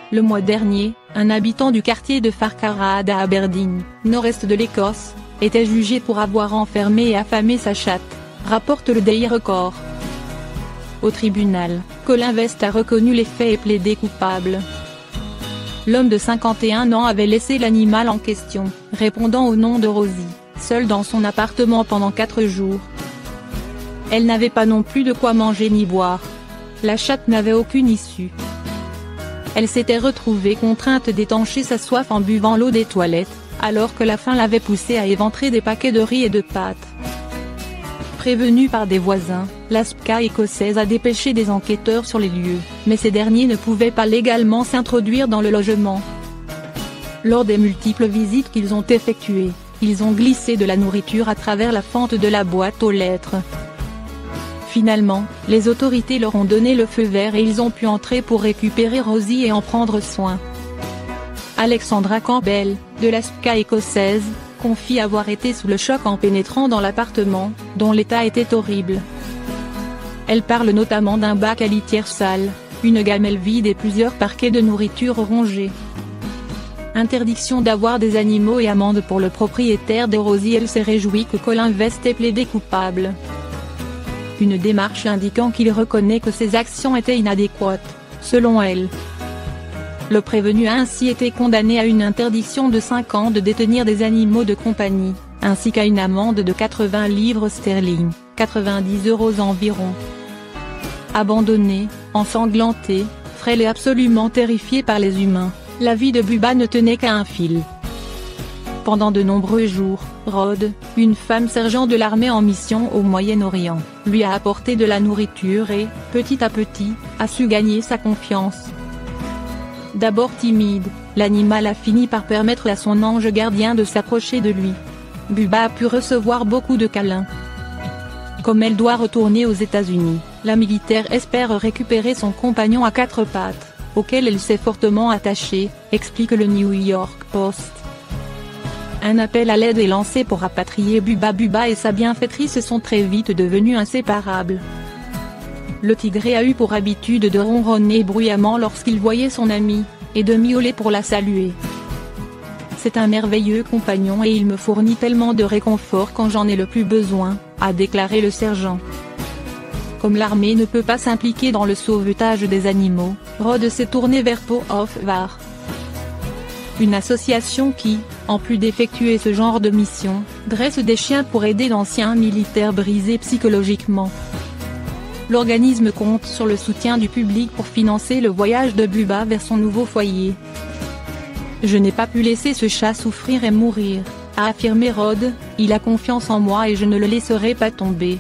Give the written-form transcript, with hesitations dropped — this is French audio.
Le mois dernier, un habitant du quartier de Farcarrad à Aberdeen, nord-est de l'Écosse, était jugé pour avoir enfermé et affamé sa chatte, rapporte le Daily Record. Au tribunal, Colin West a reconnu les faits et plaidé coupable. L'homme de 51 ans avait laissé l'animal en question, répondant au nom de Rosie, seule dans son appartement pendant 4 jours. Elle n'avait pas non plus de quoi manger ni boire. La chatte n'avait aucune issue. Elle s'était retrouvée contrainte d'étancher sa soif en buvant l'eau des toilettes, alors que la faim l'avait poussée à éventrer des paquets de riz et de pâtes. Prévenue par des voisins, la SPCA écossaise a dépêché des enquêteurs sur les lieux, mais ces derniers ne pouvaient pas légalement s'introduire dans le logement. Lors des multiples visites qu'ils ont effectuées, ils ont glissé de la nourriture à travers la fente de la boîte aux lettres. Finalement, les autorités leur ont donné le feu vert et ils ont pu entrer pour récupérer Rosie et en prendre soin. Alexandra Campbell, de la SPCA écossaise, confie avoir été sous le choc en pénétrant dans l'appartement, dont l'état était horrible. Elle parle notamment d'un bac à litière sale, une gamelle vide et plusieurs parquets de nourriture rongés. Interdiction d'avoir des animaux et amende pour le propriétaire de Rosie. Elle s'est réjouie que Colin West ait plaidé coupable. Une démarche indiquant qu'il reconnaît que ses actions étaient inadéquates, selon elle. Le prévenu a ainsi été condamné à une interdiction de 5 ans de détenir des animaux de compagnie, ainsi qu'à une amende de 80 livres sterling, 90 € environ. Abandonné, ensanglanté, frêle et absolument terrifié par les humains, la vie de Bubba ne tenait qu'à un fil. Pendant de nombreux jours, Rod, une femme sergent de l'armée en mission au Moyen-Orient, lui a apporté de la nourriture et, petit à petit, a su gagner sa confiance. D'abord timide, l'animal a fini par permettre à son ange gardien de s'approcher de lui. Bubba a pu recevoir beaucoup de câlins. Comme elle doit retourner aux États-Unis, la militaire espère récupérer son compagnon à 4 pattes, auquel elle s'est fortement attachée, explique le New York Post. Un appel à l'aide est lancé pour rapatrier Bubba. Bubba et sa bienfaitrice sont très vite devenus inséparables. Le tigré a eu pour habitude de ronronner bruyamment lorsqu'il voyait son amie, et de miauler pour la saluer. C'est un merveilleux compagnon et il me fournit tellement de réconfort quand j'en ai le plus besoin, a déclaré le sergent. Comme l'armée ne peut pas s'impliquer dans le sauvetage des animaux, Rod s'est tourné vers Paw of War. Une association qui, en plus d'effectuer ce genre de mission, dresse des chiens pour aider d'anciens militaires brisés psychologiquement. L'organisme compte sur le soutien du public pour financer le voyage de Bubba vers son nouveau foyer. Je n'ai pas pu laisser ce chat souffrir et mourir, a affirmé Rod, il a confiance en moi et je ne le laisserai pas tomber.